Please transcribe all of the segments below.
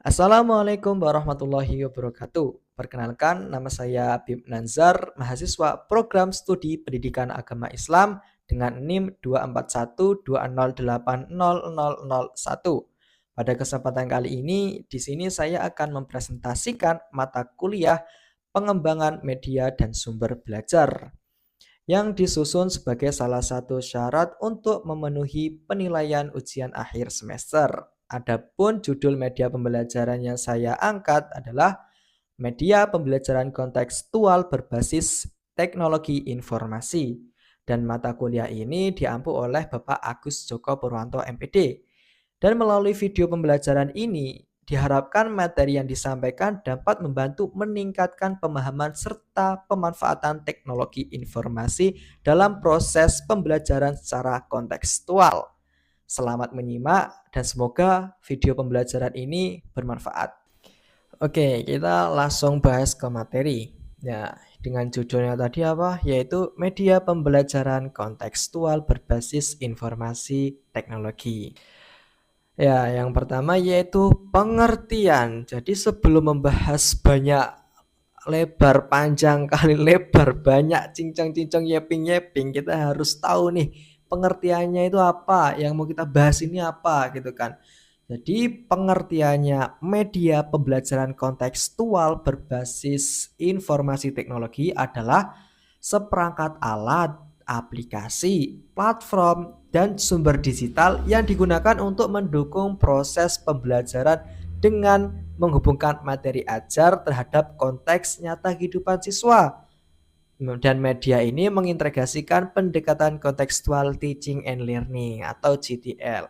Assalamualaikum warahmatullahi wabarakatuh. Perkenalkan, nama saya Bib Nanzar, mahasiswa program studi pendidikan agama Islam dengan NIM 24120800001. Pada kesempatan kali ini, di sini saya akan mempresentasikan mata kuliah pengembangan media dan sumber belajar yang disusun sebagai salah satu syarat untuk memenuhi penilaian ujian akhir semester. Adapun judul media pembelajaran yang saya angkat adalah media pembelajaran kontekstual berbasis teknologi informasi. Dan mata kuliah ini diampu oleh Bapak Agus Joko Purwanto MPD. Dan melalui video pembelajaran ini, diharapkan materi yang disampaikan dapat membantu meningkatkan pemahaman serta pemanfaatan teknologi informasi dalam proses pembelajaran secara kontekstual. Selamat menyimak dan semoga video pembelajaran ini bermanfaat. Oke, kita langsung bahas ke materi. Ya, dengan judulnya tadi apa? Yaitu media pembelajaran kontekstual berbasis informasi teknologi. Ya, yang pertama yaitu pengertian. Jadi sebelum membahas banyak lebar panjang kali lebar banyak cincang-cincang yeping-yeping, kita harus tahu nih pengertiannya itu apa, yang mau kita bahas ini apa gitu kan. Jadi pengertiannya media pembelajaran kontekstual berbasis informasi teknologi adalah seperangkat alat, aplikasi, platform, dan sumber digital yang digunakan untuk mendukung proses pembelajaran dengan menghubungkan materi ajar terhadap konteks nyata kehidupan siswa. Dan media ini mengintegrasikan pendekatan kontekstual teaching and learning atau CTL.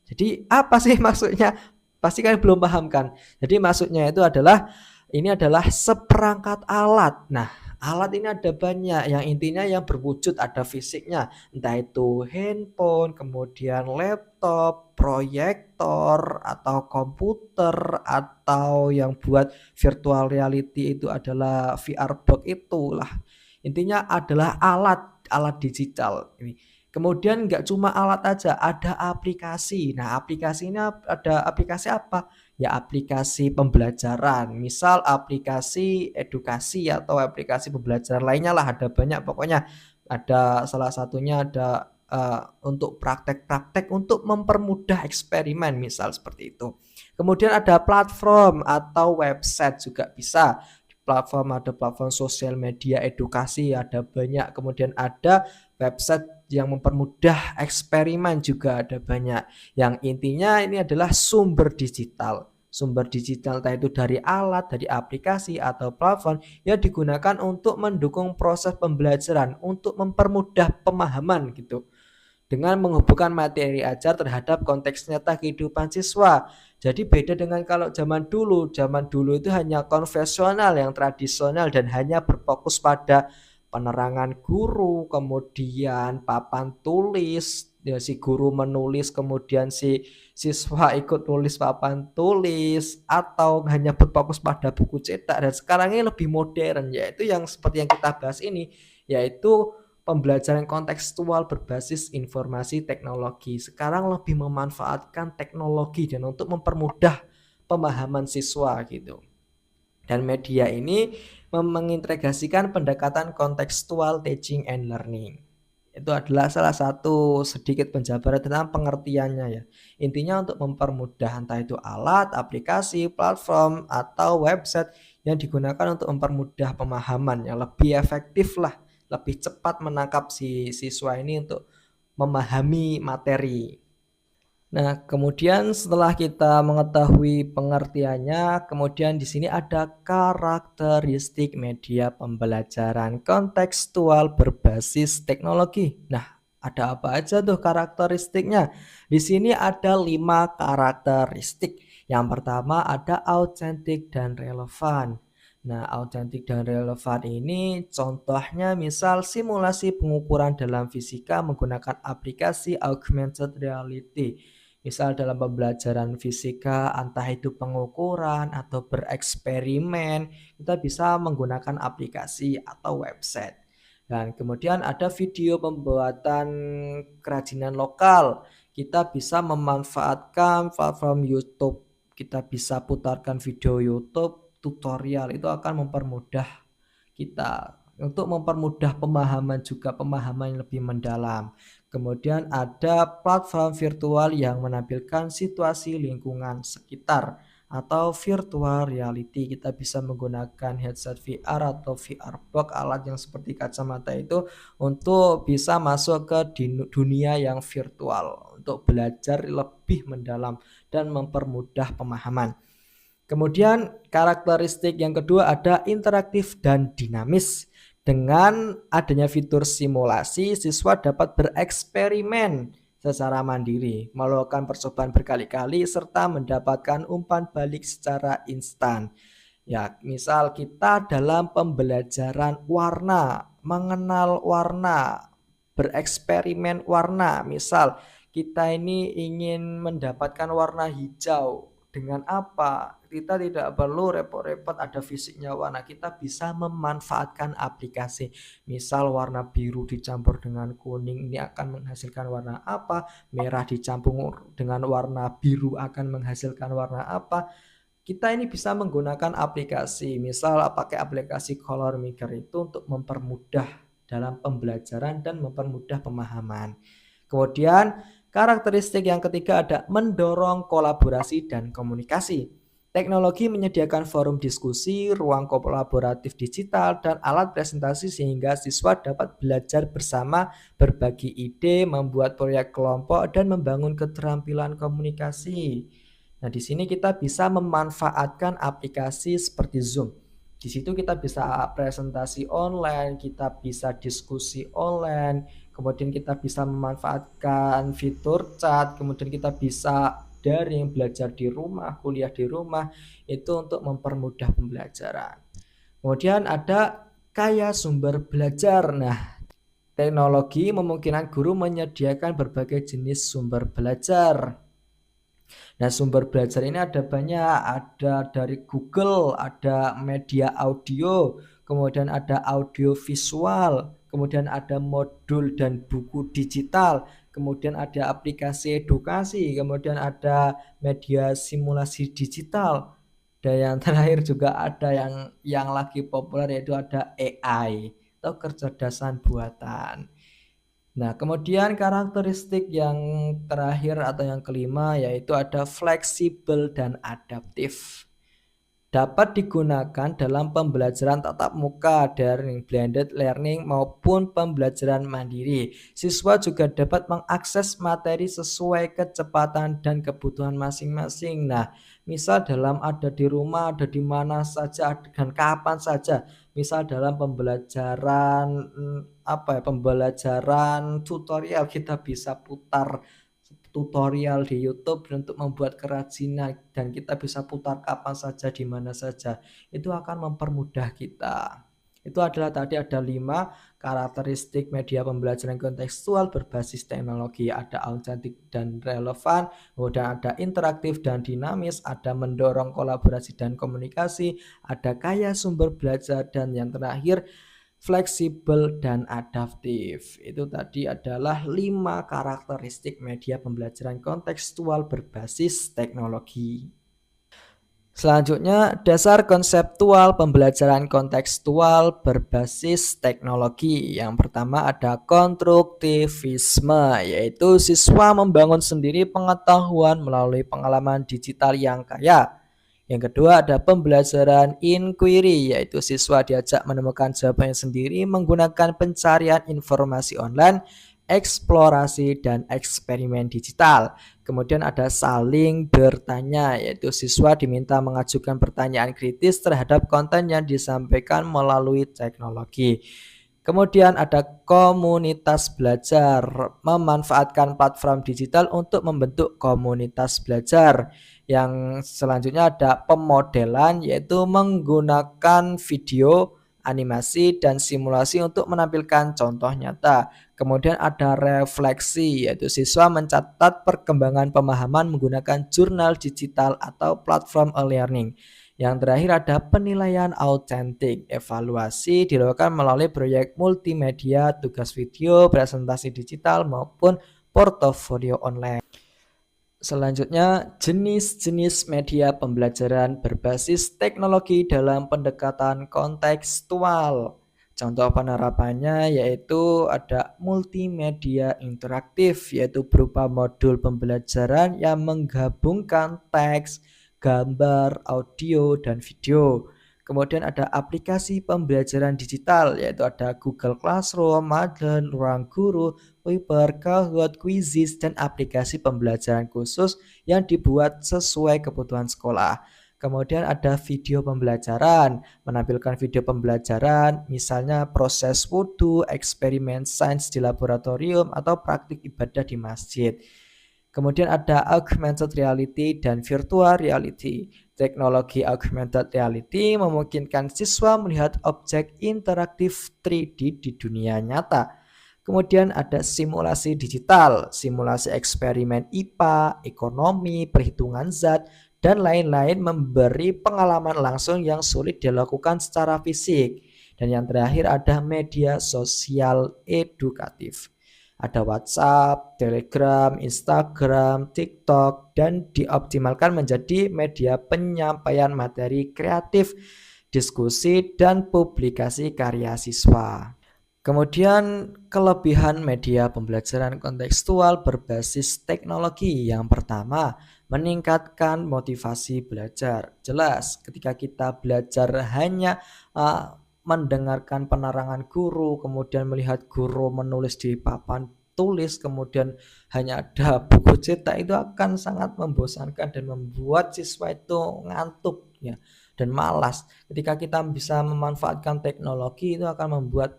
Jadi apa sih maksudnya? Pasti kalian belum paham kan? Jadi maksudnya itu adalah ini adalah seperangkat alat. Nah, alat ini ada banyak, yang intinya yang berwujud ada fisiknya, entah itu handphone, kemudian laptop, proyektor, atau komputer, atau yang buat virtual reality itu adalah VR box itulah. Intinya adalah alat digital ini. Kemudian nggak cuma alat aja, ada aplikasi. Nah, aplikasi ini ada aplikasi apa? Ya, aplikasi pembelajaran. Misal aplikasi edukasi atau aplikasi pembelajaran lainnya lah, ada banyak pokoknya. Ada salah satunya ada untuk praktek-praktek untuk mempermudah eksperimen, misal seperti itu. Kemudian ada platform atau website juga bisa. Ada platform sosial media edukasi, ada banyak. Kemudian ada website yang mempermudah eksperimen juga ada banyak. Yang intinya ini adalah sumber digital. Sumber digital entah itu dari alat, dari aplikasi atau platform yang digunakan untuk mendukung proses pembelajaran, untuk mempermudah pemahaman gitu, dengan menghubungkan materi ajar terhadap konteks nyata kehidupan siswa. Jadi beda dengan kalau zaman dulu. Zaman dulu itu hanya konvensional, yang tradisional, dan hanya berfokus pada penerangan guru, kemudian papan tulis, ya, si guru menulis, kemudian si siswa ikut nulis papan tulis, atau hanya berfokus pada buku cetak. Dan sekarang ini lebih modern, yaitu yang seperti yang kita bahas ini, yaitu pembelajaran kontekstual berbasis informasi teknologi. Sekarang lebih memanfaatkan teknologi dan untuk mempermudah pemahaman siswa gitu. Dan media ini mengintegrasikan pendekatan kontekstual teaching and learning. Itu adalah salah satu sedikit penjabaran tentang pengertiannya ya. Intinya untuk mempermudah entah itu alat, aplikasi, platform, atau website yang digunakan untuk mempermudah pemahaman yang lebih efektif lah, lebih cepat menangkap si siswa ini untuk memahami materi. Nah, kemudian setelah kita mengetahui pengertiannya, kemudian di sini ada karakteristik media pembelajaran kontekstual berbasis teknologi. Nah, ada apa aja tuh karakteristiknya? Di sini ada 5 karakteristik. Yang pertama ada autentik dan relevan. Nah, autentik dan relevan ini contohnya misal simulasi pengukuran dalam fisika menggunakan aplikasi augmented reality. Misal dalam pembelajaran fisika, entah itu pengukuran atau bereksperimen, kita bisa menggunakan aplikasi atau website. Dan kemudian ada video pembuatan kerajinan lokal. Kita bisa memanfaatkan platform YouTube kita bisa putarkan video YouTube, tutorial, itu akan mempermudah kita untuk mempermudah pemahaman juga, pemahaman yang lebih mendalam. Kemudian ada platform virtual yang menampilkan situasi lingkungan sekitar atau virtual reality. Kita bisa menggunakan headset VR atau VR box, alat yang seperti kacamata itu, untuk bisa masuk ke dunia yang virtual untuk belajar lebih mendalam dan mempermudah pemahaman. Kemudian karakteristik yang kedua ada interaktif dan dinamis. Dengan adanya fitur simulasi, siswa dapat bereksperimen secara mandiri, melakukan percobaan berkali-kali, serta mendapatkan umpan balik secara instan. Ya, misal kita dalam pembelajaran warna, mengenal warna, bereksperimen warna. Misal kita ini ingin mendapatkan warna hijau. Dengan apa? Kita tidak perlu repot-repot ada fisiknya warna. Kita bisa memanfaatkan aplikasi. Misal warna biru dicampur dengan kuning, ini akan menghasilkan warna apa? Merah dicampur dengan warna biru akan menghasilkan warna apa? Kita ini bisa menggunakan aplikasi. Misal pakai aplikasi Color Maker itu untuk mempermudah dalam pembelajaran dan mempermudah pemahaman. Kemudian karakteristik yang ketiga ada mendorong kolaborasi dan komunikasi. Teknologi menyediakan forum diskusi, ruang kolaboratif digital, dan alat presentasi sehingga siswa dapat belajar bersama, berbagi ide, membuat proyek kelompok, dan membangun keterampilan komunikasi. Nah, di sini kita bisa memanfaatkan aplikasi seperti Zoom. Di situ kita bisa presentasi online, kita bisa diskusi online, kemudian kita bisa memanfaatkan fitur chat, kemudian kita bisa daring, belajar di rumah, kuliah di rumah, itu untuk mempermudah pembelajaran. Kemudian ada kaya sumber belajar. Nah, teknologi memungkinkan guru menyediakan berbagai jenis sumber belajar. Nah, sumber belajar ini ada banyak, ada dari Google, ada media audio, kemudian ada audio visual, kemudian ada modul dan buku digital, kemudian ada aplikasi edukasi, kemudian ada media simulasi digital, dan yang terakhir juga ada yang lagi populer, yaitu ada AI atau kecerdasan buatan. Nah, kemudian karakteristik yang terakhir atau yang kelima yaitu ada fleksibel dan adaptif. Dapat digunakan dalam pembelajaran tatap muka, daring, blended learning maupun pembelajaran mandiri. Siswa juga dapat mengakses materi sesuai kecepatan dan kebutuhan masing-masing. Nah, misal dalam ada di rumah, ada di mana saja dan kapan saja. Misal dalam pembelajaran pembelajaran tutorial, kita bisa putar tutorial di YouTube untuk membuat kerajinan dan kita bisa putar kapan saja di mana saja. Itu akan mempermudah kita. Itu adalah tadi ada 5 karakteristik media pembelajaran kontekstual berbasis teknologi. Ada autentik dan relevan, kemudian ada interaktif dan dinamis, ada mendorong kolaborasi dan komunikasi, ada kaya sumber belajar, dan yang terakhir fleksibel dan adaptif. Itu tadi adalah 5 karakteristik media pembelajaran kontekstual berbasis teknologi. Selanjutnya, dasar konseptual pembelajaran kontekstual berbasis teknologi. Yang pertama ada konstruktivisme, yaitu siswa membangun sendiri pengetahuan melalui pengalaman digital yang kaya. Yang kedua ada pembelajaran inquiry, yaitu siswa diajak menemukan jawabannya sendiri menggunakan pencarian informasi online, eksplorasi, dan eksperimen digital. Kemudian ada saling bertanya, yaitu siswa diminta mengajukan pertanyaan kritis terhadap konten yang disampaikan melalui teknologi. Kemudian ada komunitas belajar, memanfaatkan platform digital untuk membentuk komunitas belajar. Yang selanjutnya ada pemodelan, yaitu menggunakan video, animasi, dan simulasi untuk menampilkan contoh nyata. Kemudian ada refleksi, yaitu siswa mencatat perkembangan pemahaman menggunakan jurnal digital atau platform e-learning. Yang terakhir ada penilaian autentik, evaluasi dilakukan melalui proyek multimedia, tugas video, presentasi digital, maupun portofolio online. Selanjutnya, jenis-jenis media pembelajaran berbasis teknologi dalam pendekatan kontekstual. Contoh penerapannya yaitu ada multimedia interaktif, yaitu berupa modul pembelajaran yang menggabungkan teks, gambar, audio, dan video. Kemudian ada aplikasi pembelajaran digital, yaitu ada Google Classroom, Moodle, Ruang Guru, Viber, Kahoot, Quizizz, dan aplikasi pembelajaran khusus yang dibuat sesuai kebutuhan sekolah. Kemudian ada video pembelajaran, menampilkan video pembelajaran, misalnya proses wudhu, eksperimen sains di laboratorium, atau praktik ibadah di masjid. Kemudian ada augmented reality dan virtual reality. Teknologi augmented reality memungkinkan siswa melihat objek interaktif 3D di dunia nyata. Kemudian ada simulasi digital, simulasi eksperimen IPA, ekonomi, perhitungan zat, dan lain-lain memberi pengalaman langsung yang sulit dilakukan secara fisik. Dan yang terakhir ada media sosial edukatif. Ada WhatsApp, Telegram, Instagram, TikTok, dan dioptimalkan menjadi media penyampaian materi kreatif, diskusi, dan publikasi karya siswa. Kemudian kelebihan media pembelajaran kontekstual berbasis teknologi. Yang pertama, meningkatkan motivasi belajar. Jelas, ketika kita belajar hanya mendengarkan penerangan guru, kemudian melihat guru menulis di papan tulis, kemudian hanya ada buku cetak, itu akan sangat membosankan dan membuat siswa itu ngantuk ya, dan malas. Ketika kita bisa memanfaatkan teknologi, itu akan membuat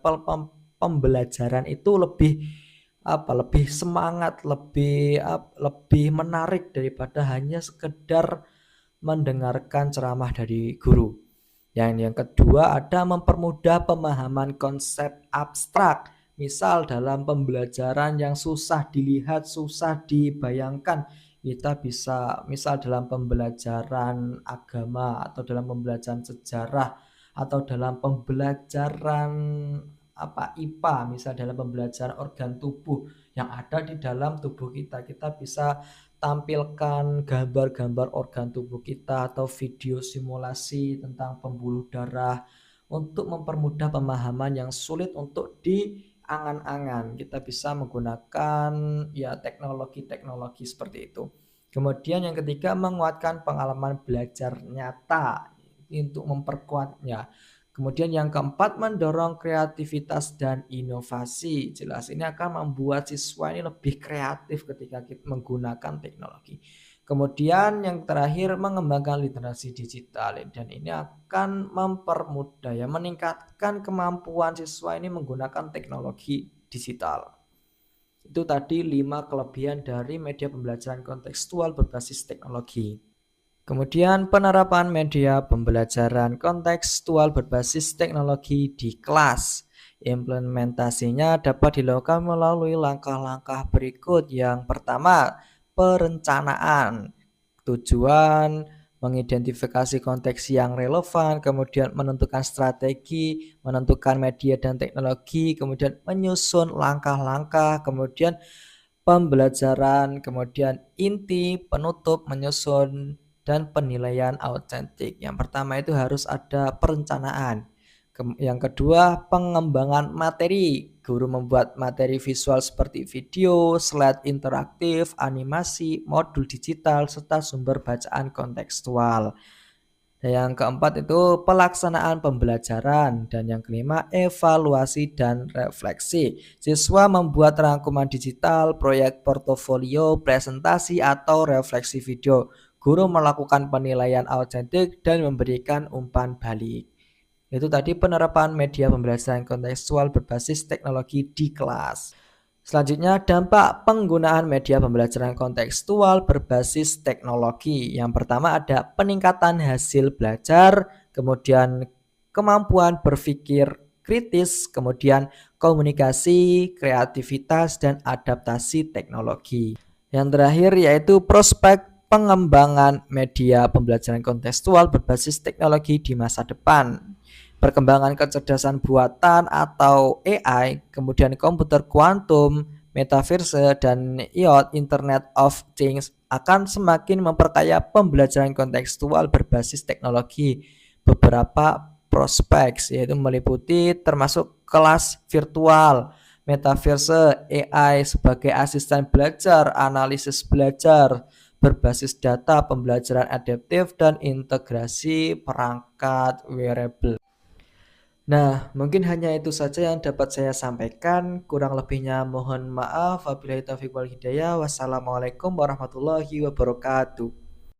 pembelajaran itu lebih semangat, lebih menarik daripada hanya sekedar mendengarkan ceramah dari guru. Yang kedua ada mempermudah pemahaman konsep abstrak. Misal dalam pembelajaran yang susah dilihat, susah dibayangkan, kita bisa misal dalam pembelajaran agama atau dalam pembelajaran sejarah atau dalam pembelajaran IPA, misal dalam pembelajaran organ tubuh yang ada di dalam tubuh kita, kita bisa tampilkan gambar-gambar organ tubuh kita atau video simulasi tentang pembuluh darah untuk mempermudah pemahaman yang sulit untuk diangan-angan. Kita bisa menggunakan ya teknologi-teknologi seperti itu. Kemudian yang ketiga, menguatkan pengalaman belajar nyata untuk memperkuatnya. Kemudian yang keempat, mendorong kreativitas dan inovasi. Jelas ini akan membuat siswa ini lebih kreatif ketika kita menggunakan teknologi. Kemudian yang terakhir, mengembangkan literasi digital, dan ini akan mempermudah ya, meningkatkan kemampuan siswa ini menggunakan teknologi digital. Itu tadi 5 kelebihan dari media pembelajaran kontekstual berbasis teknologi. Kemudian penerapan media pembelajaran kontekstual berbasis teknologi di kelas. Implementasinya dapat dilakukan melalui langkah-langkah berikut. Yang pertama, perencanaan. Tujuan mengidentifikasi konteks yang relevan, kemudian menentukan strategi, menentukan media dan teknologi, kemudian menyusun langkah-langkah, kemudian pembelajaran, kemudian inti, penutup, menyusun, dan penilaian autentik. Yang pertama itu harus ada perencanaan. Yang kedua, pengembangan materi. Guru membuat materi visual seperti video, slide interaktif, animasi, modul digital, serta sumber bacaan kontekstual. Dan yang keempat itu pelaksanaan pembelajaran. Dan yang kelima, evaluasi dan refleksi. Siswa membuat rangkuman digital, proyek portofolio, presentasi, atau refleksi video. Guru melakukan penilaian autentik dan memberikan umpan balik. Itu tadi penerapan media pembelajaran kontekstual berbasis teknologi di kelas. Selanjutnya, dampak penggunaan media pembelajaran kontekstual berbasis teknologi. Yang pertama ada peningkatan hasil belajar, kemudian kemampuan berpikir kritis, kemudian komunikasi, kreativitas, dan adaptasi teknologi. Yang terakhir yaitu prospek pengembangan media pembelajaran kontekstual berbasis teknologi di masa depan. Perkembangan kecerdasan buatan atau AI, kemudian komputer kuantum, Metaverse dan IoT Internet of Things akan semakin memperkaya pembelajaran kontekstual berbasis teknologi. Beberapa prospek yaitu meliputi termasuk kelas virtual, metaverse, AI sebagai asisten belajar, analisis belajar berbasis data, pembelajaran adaptif, dan integrasi perangkat wearable. Nah, mungkin hanya itu saja yang dapat saya sampaikan. Kurang lebihnya mohon maaf. Wabillahi taufiq wal hidayah. Wassalamualaikum warahmatullahi wabarakatuh.